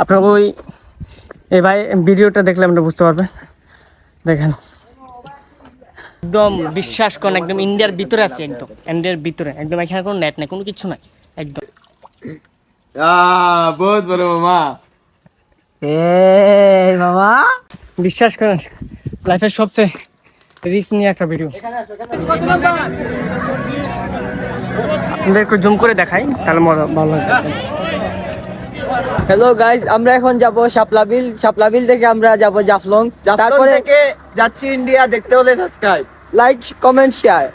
আপনার ওই এই ভাই ভিডিওটা দেখলে আপনি বুঝতে পারবেন। দেখেন একদম বিশ্বাস করেন, একদম ইন্ডিয়ার ভিতরে আছে, একদম ইন্ডিয়ার ভিতরে, একদম এখানে কোনো নেট নাই, কোনো কিছু নাই, একদম বহুত বড় মামা। মামা বিশ্বাস করেন লাইফের সবচেয়ে রিস্ক নিয়ে একটা ভিডিও। আপনাদের একটু জুম করে দেখাই তাহলে ভালো লাগবে। হ্যালো গাইস, আমরা এখন যাব শাপলাবিল। শাপলাবিল থেকে আমরা যাব জাফলং। তারপরে থেকে যাচ্ছি ইন্ডিয়া, দেখতে হলে সাবস্ক্রাইব, লাইক, কমেন্ট, শেয়ার।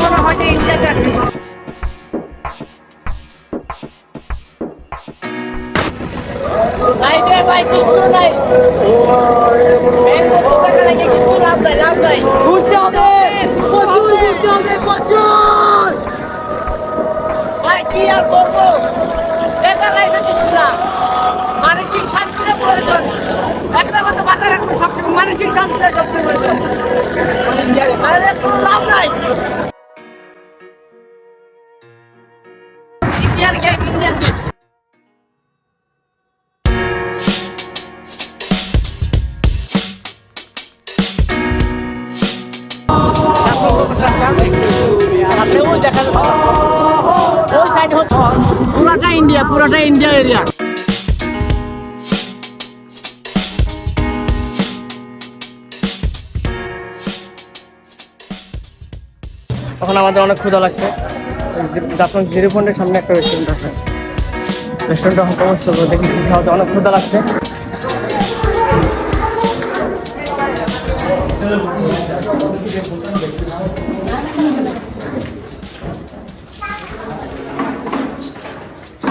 মনে হয় ইন্ডিয়াতে আছে। ঘুরতে হবে, প্রচুর ঘুরতে হবে, প্রচুর। ভাই কি আর করবো, এটা লাইফে কিছু না, মানসিক শান্তির প্রয়োজন। একটা কথা মাথায় রাখবো, সবচেয়ে মানসিক শান্তিটা সবচেয়ে প্রয়োজন। আর কোনো লাভ নাই। Indian game, Indian game. পুরাটা ইন্ডিয়া, পুরাটা ইন্ডিয়া এরিয়া। তখন আমাদের অনেক ক্ষুধা লাগছে। জাফলং জিরো পয়েন্টের সামনে একটা রেস্টুরেন্ট আছে, রেস্টুরেন্টটা এখন প্রবেশ করবো, দেখি খাওয়াতে অনেক ক্ষুধা লাগছে।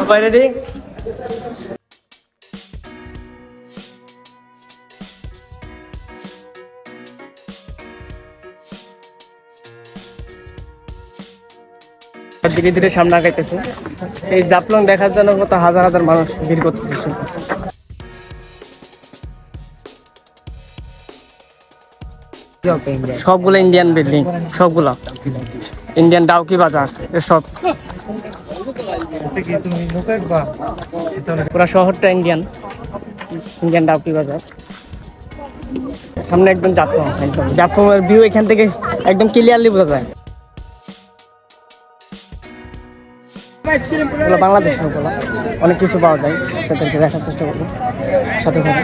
সবাই রেডি? ধীরে ধীরে সামনে আগাইতেছে। এই জাফলং দেখার জন্য কত হাজার হাজার মানুষ ভিড় করতেছে। সবগুলো ইন্ডিয়ান বিল্ডিং, সবগুলো ইন্ডিয়ান, ডাউকি বাজার এসব, পুরা শহরটা ইন্ডিয়ান, ইন্ডিয়ান ডাউকি বাজার। সামনে একদম জাফলং, একদম জাফলং এর ভিউ এখান থেকে একদম ক্লিয়ারলি বোঝা যায়। বাংলাদেশের ওগুলো অনেক কিছু পাওয়া যায়, সেটাকে দেখার চেষ্টা করবো, সাথে সাথে।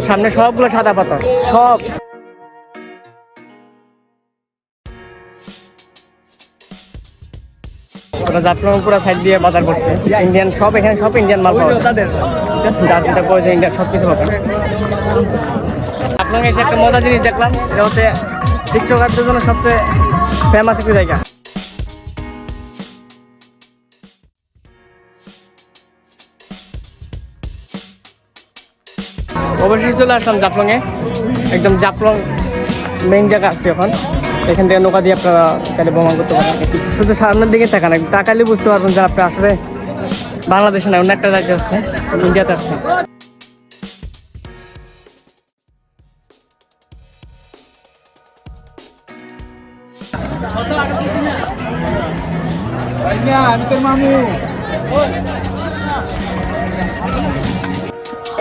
সামনে সবগুলো সাদা পাথর, সব জাফলং পুরো সাইড দিয়ে বাজার করছে ইন্ডিয়ান, সব এখানে সব ইন্ডিয়ান মাল পাওয়া যায়, যার যেটা প্রয়োজন ইন্ডিয়ান সব কিছু পাবেন। জাফলং এসে একটা মজার জিনিস দেখলাম, এটা হচ্ছে টিকটকারদের জন্য সবচেয়ে ফেমাস একটি জায়গা। অবশ্যই চলে আসলাম জাফলংয়ে, একদম জাফলং মেইন জায়গা আসছে এখন। এখান থেকে নৌকা দিয়ে আপনারা চাইলে ভ্রমণ করতে পারেন। শুধু সামনের দিকে তাকান, তাকালে বুঝতে পারবেন যে আপনি আসলে বাংলাদেশে না, অন্য একটা জায়গায় আসছে, ইন্ডিয়াতে আসছে।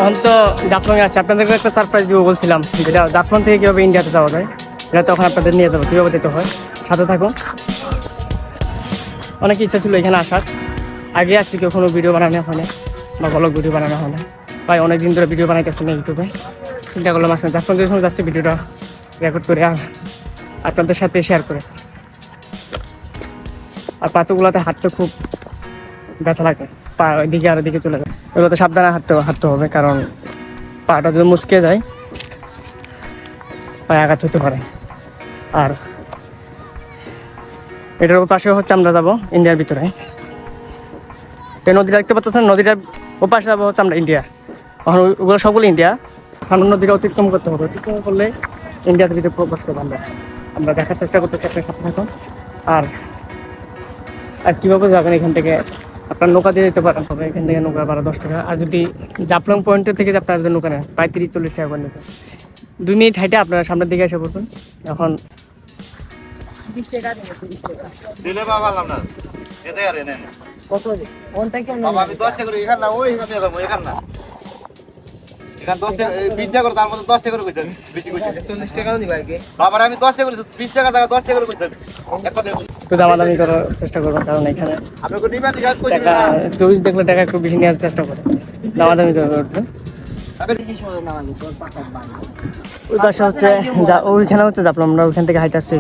এখন তো জাফলংয়ে আসছে, আপনাদেরকে একটা সারপ্রাইজ দিব বলছিলাম, যেটা জাফলং থেকে কীভাবে ইন্ডিয়াতে যাওয়া যায়, এটা তখন আপনাদের নিয়ে যাবো, কীভাবে যেতে হয়, সাথে থাকুন। অনেক ইচ্ছা ছিল এখানে আসার, আগে আসছি কেউ কোনো ভিডিও বানানো হয় না বা ব্লগ ভিডিও বানানো হয় না, ভাই অনেকদিন ধরে ভিডিও বানাইতেছি না ইউটিউবে, চিন্তা করলাম আসলে যখন যে সময় যাচ্ছি ভিডিওটা রেকর্ড করে আর আপনাদের সাথে শেয়ার করে। আর পাথরগুলোতে হাঁটতে খুব ব্যথা লাগে, পা এদিকে আর এদিকে চলে যায়। এগুলোতে সাবধানে হাঁটতে হবে, কারণ পাটা যদি মুচকে যায় পায়ে আঘাত হতে পারে। আর এটার পাশে হচ্ছে আমরা যাবো ইন্ডিয়ার ভিতরে। এই নদীটা দেখতে পাচ্ছেন, নদীটার ওপাশে যাবো হচ্ছে আমরা ইন্ডিয়া। এখন ওগুলো সবগুলো ইন্ডিয়া। সামনে নদীটা অতিক্রম করতে হবে, অতিক্রম করলে ইন্ডিয়াতে ভিতরে প্রবেশ করবো আমরা দেখার চেষ্টা করতেছি, আপনার সাথে থাকুন। আর কীভাবে যাবেন এখান থেকে, আপনার নৌকা দিয়ে যেতে পারেন, তবে এখান থেকে নৌকা ভাড়া 10 টাকা। আর যদি জাফলং পয়েন্টের থেকে আপনার যদি নৌকা নেন প্রায় 30-40 টাকা করে নেবেন। 2 মিনিট হাইটে আপনারা সামনের দিকে এসে পড়বেন। এখন দিলে বাবা আপনার এতে আর নেন কত কোন থেকে বাবা আমি 10 টাকা করে এখান না ওই এখানে যাবো এখান না এখান 10 টাকা 20 টাকা করে তার মধ্যে 10 টাকা করে কইতেন বেশি কইতেন 40 টাকাও দিবা আগে বাবা আমি 10 টাকা করে 20 টাকা জায়গা 10 টাকা করে কইতেন এক কথা একটু দামাদামি করার চেষ্টা করবেন, কারণ এখানে আপনি কো নিবা দিগাত কই টাকা টুরিস্ট দেখলে টাকা একটু বেশি নেওয়ার চেষ্টা করে, দামাদামি করে উঠবেন। ওই পাশে হচ্ছে ওইখানে হচ্ছে জাফলং, আমরা ওইখান থেকে হাইট আসছি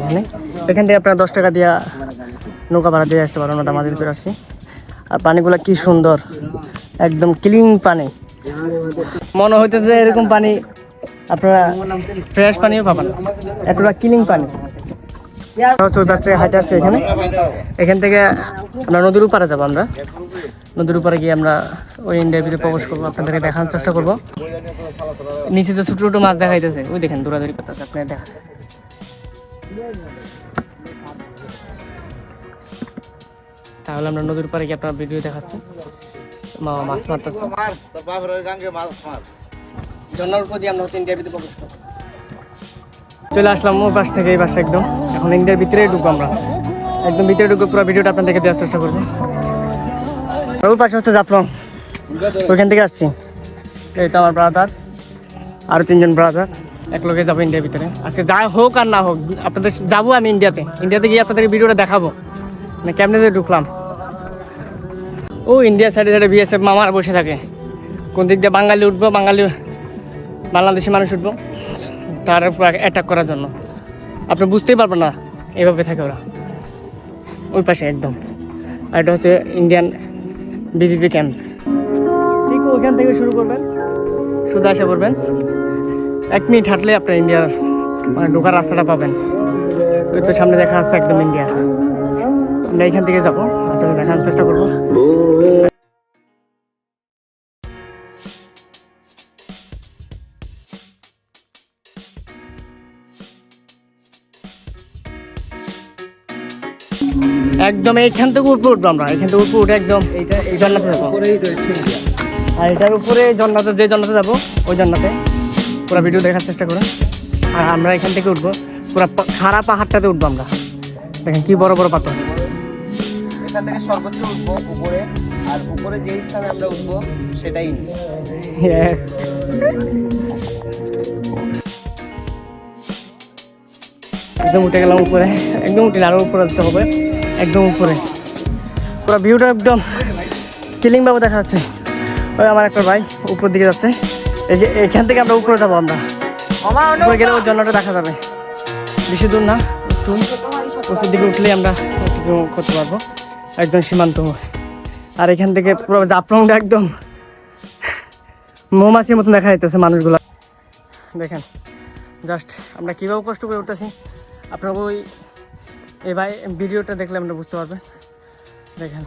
এখান থেকে আপনারা 10 টাকা দিয়ে নৌকা ভাড়া দিয়ে আসতে পারেন। আমরা দামাদের ভিতরে আসছি। আর পানিগুলো কি সুন্দর, একদম ক্লিন পানি, মনে হইতেছে এরকম পানি আপনারা ফ্রেশ পানিও পাবেন, এতটা ক্লিন পানি। ওই পাশে হাইট আসছে এখান থেকে আমরা নদীর উপরে যাবো। আমরা নদীর উপরে গিয়ে আমরা ওই ইন্ডিয়ার ভিতরে প্রবেশ করবো, আপনাদেরকে দেখানোর চেষ্টা করবো। নিচে যে ছোটো ছোটো মাছ দেখাইতেছে, ওই দেখেন দৌড়াদৌড়ি করতেছে, আপনার দেখা। তাহলে আমরা নদীর উপরে গিয়ে আপনার ভিডিও দেখাচ্ছি, মাছ মারতেছে। ঝর্ণার উপর দিয়ে আমরা হচ্ছে ইন্ডিয়ার ভিতরে প্রবেশ করবো। চলে আসলাম ওই পাশ থেকে এই পাশে একদম। এখন ইন্ডিয়ার ভিতরেই ঢুকবো আমরা, একদম ভিতরে ঢুকবো। পুরো ভিডিওটা আপনাদেরকে দেওয়ার চেষ্টা করবো। ওই পাশে হচ্ছে জাফলং, ওইখান থেকে আসছি। এই তো আমার ব্রাদার, আরও 3 জন ব্রাদার একলগে যাবো ইন্ডিয়ার ভিতরে। আজকে যা হোক আর না হোক আপনাদের যাবো আমি ইন্ডিয়াতে গিয়ে আপনাদের ভিডিওটা দেখাবো মানে কেমনে যে ঢুকলাম। ও ইন্ডিয়া সাইডে সাইডে বিএসএফ মামার বসে থাকে, কোন দিক দিয়ে বাঙালি উঠবো, বাংলাদেশি মানুষ উঠবো তার উপর অ্যাটাক করার জন্য। আপনি বুঝতেই পারবেন না, এভাবে থাকে ওরা ওই পাশে একদম। আর এটা হচ্ছে ইন্ডিয়ান বিজেপি ক্যাম্প। ঠিক ওইখান থেকে শুরু করবেন, সোজা এসে পড়বেন। 1 মিনিট হাঁটলে আপনার ইন্ডিয়ার মানে ঢোকার রাস্তাটা পাবেন। ওই তো সামনে দেখা যাচ্ছে একদম ইন্ডিয়া। আমরা এখান থেকে যাবো, আপনাদের দেখানোর চেষ্টা করবো। একদম এইখান থেকে উপরে উঠবো আমরা, এখান থেকে উপরে উঠে একদম জান্নাতে যাবো। আর এটার উপরে জান্নাতে, যে জান্নাতে যাবো ওই জান্নাতে পুরো ভিডিও দেখার চেষ্টা করুন। আর আমরা এখান থেকে উঠবো, পুরো খাড়া পাহাড়টাতে উঠবো আমরা। দেখেন কি বড় বড় পাথর। এখান থেকে সর্বোচ্চ উঠবো উপরে, আর উপরে যে স্থানে আমরা উঠবো সেটাই Yes. একদম উঠে গেলাম উপরে, একদম উঠে আরো উপরে যেতে হবে, একদম উপরে। পুরো ভিউটা একদম কিলিং ভাবে দেখা যাচ্ছে। ওই আমার একটা ভাই উপর দিকে যাচ্ছে, এই যে এখান থেকে আমরা উপরে যাবো। আমরা উপরে গেলে ওই জন্যটা দেখা যাবে, বেশি দূর না, একটু উপর দিকে উঠলেই আমরা করতে পারবো, একদম সীমান্ত। আর এখান থেকে পুরো জাফলংটা একদম মৌমাছির মতন দেখা যাইতেছে মানুষগুলো। দেখেন জাস্ট আমরা কীভাবে কষ্ট করে উঠতেছি, আপনার ওই এই ভাই ভিডিওটা দেখলে আমরা বুঝতে পারবেন। দেখেন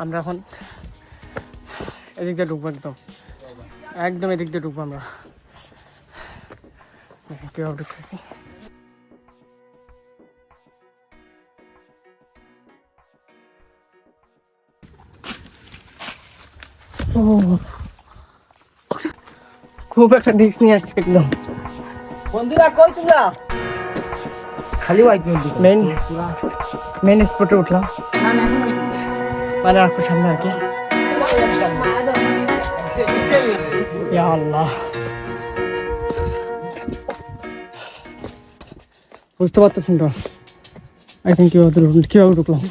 আমরা এখন এদিক দিয়ে ঢুকবো, একদম একদম এদিক দিয়ে ঢুকবো আমরা। দেখেন কীভাবে ঢুকতেছি। খুব একটা রিস্ক নিয়ে আসছে একদম। বন্ধুরা কই তোমরা? খালি ওয়াইট মেইন স্পটে উঠলাম, মানে আর সামনে আর কি। ইয়া আল্লাহ, বুঝতে পারতেছেন তো এখন কীভাবে ঢুকলাম।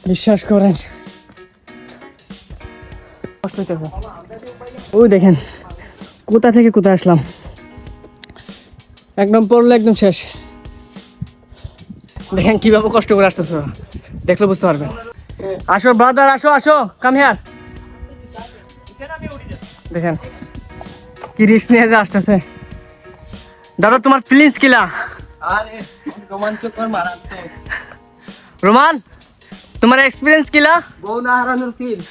বিশ্বাস করেন কষ্ট হইতেছে। ওই দেখেন কোথা থেকে কোথায় আসলাম, একদম পড়লো একদম শেষ। দেখেন কিভাবে কষ্ট করে আসতেছে, দেখলে বুঝতে পারবেন। আসো ব্রাদার, আসো আসো, কাম হিয়ার। দেখেন কি রিস্ক নিয়ে যে আসতেছে। দাদা তোমার ফিলিংস কিলা? আরে রোমাঞ্চকর মারাত্মক। রোমান তোমার এক্সপিরিয়েন্স কিলা? বউ না হারানোর ফিল।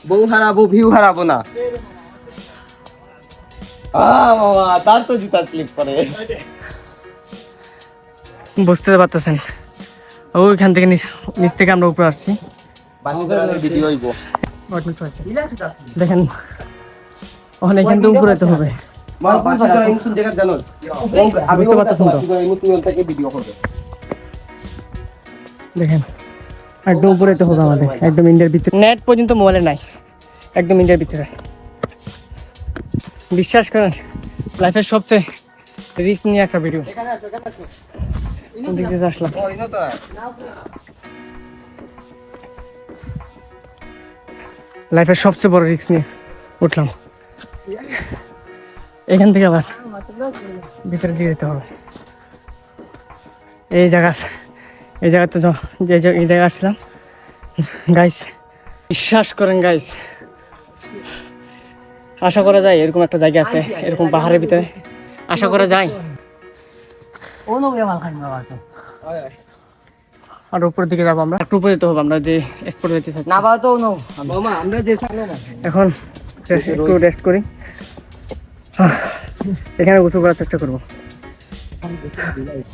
বউ হারাবো, ভিউ হারাবো না। বাবা তার তো জুতা স্লিপ করে। বুঝতে পারতেছেন ওইখান থেকে নিচ থেকে আমরা উপরে আসছি। ভিডিও হইব। দেখেন ওখানে এখান থেকে উপরে তো হবে। বুঝতে পারতেছেন তো? দেখেন একদম উপরে তো হবে আমাদের, একদম ইন্ডিয়ার ভিতরে। নেট পর্যন্ত মোবাইলে নাই, একদম ইন্ডিয়ার ভিতরে। বিশ্বাস করেন লাইফের সবচেয়ে রিস্ক নিয়ে একটা ভিডিও। আসলাম লাইফের সবচেয়ে বড় রিস্ক নিয়ে উঠলাম। এখান থেকে আবার ভিতরে দিয়ে যেতে হবে। এই জায়গা তো এই জায়গায় আসছিলাম গাইস। বিশ্বাস করেন গাইস, আশা করা যায় এরকম একটা জায়গা আছে, এরকম পাহাড়ের ভিতরে আশা করা যায়। আর উপরের দিকে যাবো আমরা, একটু উপরে যেতে হবে আমরা যে স্পট যেতে চাচ্ছি। না বাবা তো নো আমরা যে এখন একটু রেস্ট করি, এখানে গোসল করার চেষ্টা করবো।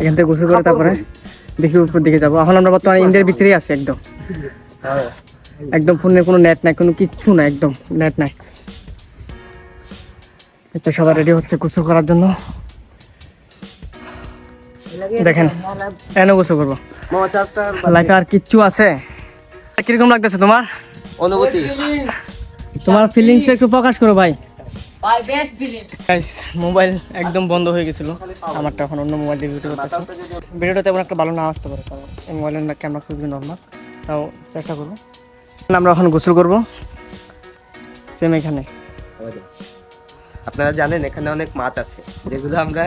এখান থেকে গোসল করে তারপরে দেখি উপর দিকে যাবো। এখন আমরা বর্তমানে ইন্ডিয়ার ভিতরেই আছি, একদম একদম ফোনে কোনো নেট নাই, কোনো কিচ্ছু নাই, একদম নেট নাই। তো সবাই রেডি হচ্ছে গোসল করার জন্য। দেখেন এনে গোসল করবো, লাইফে আর কিচ্ছু আছে। কিরকম লাগতেছে তোমার অনুভূতি? তোমার ফিলিংস একটু প্রকাশ করো ভাই। ভাই বেস্ট ফিলিং। গাইস মোবাইল একদম বন্ধ হয়ে গেছিল আমারটা, এখন অন্য মোবাইল দিয়ে ভিডিও করতেছি। ভিডিওটা তেমন একটা ভালো না আসতে পারে, কারণ এই মোবাইলের ক্যামেরা খুবই নর্মাল, তাও চেষ্টা করবো। আমরা এখন গোসল করবো সেম এখানে। আপনারা জানেন এখানে অনেক মাছ আছে, যেগুলো আমরা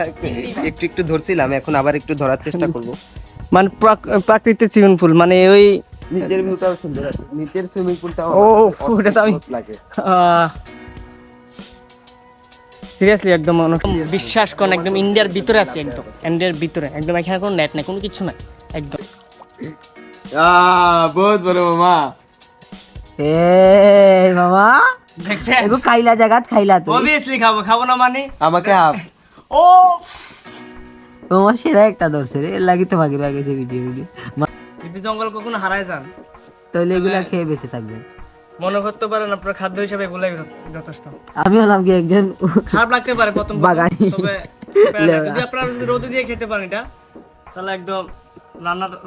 একটু একটু ধরছিলাম, এখন আবার একটু ধরার চেষ্টা করব। মানে প্রাকৃতিক সুইমিং পুল, মানে ওই নিচের ভিউটাও সুন্দর আছে, নিচের সুইমিং পুলটাও ওটা তো আমি লাগে। সিরিয়াসলি একদম বিশ্বাস করেন একদম ইন্ডিয়ার ভিতরে আছি, একদম ইন্ডিয়ার ভিতরে, একদম এখানে কোনো নেট নাই, কোনো কিছু নাই, একদম। বহুত বড় মামা। এই মামা দেখছেন এগো খাইলা জায়গাত খাইলা তো অবভিয়াসলি খাবো না মানে আমাকে হাফ। ও মামা সেরা একটা ধরছে রে, লাগি তো ভাগে ভাগে ভিডিও যদি জঙ্গল কখনো হারায় যান তাহলে এগুলা খেয়ে বেঁচে থাকবে। মনে করতে পারেন আপনার খাদ্য হিসেবে এগুলাই যথেষ্ট। আমি হলাম কি একজন খারাপ লাগতে পারে প্রথম বাগানি। তবে যদি আপনারা যদি রোদে দিয়ে খেতে পারেন এটা, তাহলে একদম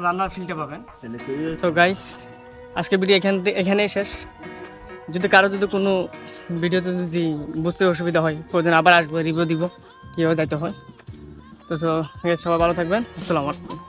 রান্নার ফিলটা পাবেন। তো গাইস আজকে ভিডিও এখানেই শেষ। যদি কারো যদি কোনো ভিডিওতে যদি বুঝতে অসুবিধা হয়, প্রয়োজন আবার আসবো, রিভিউ দিব কীভাবে যাইতে হয়। তো সবাই ভালো থাকবেন, আসসালামু আলাইকুম।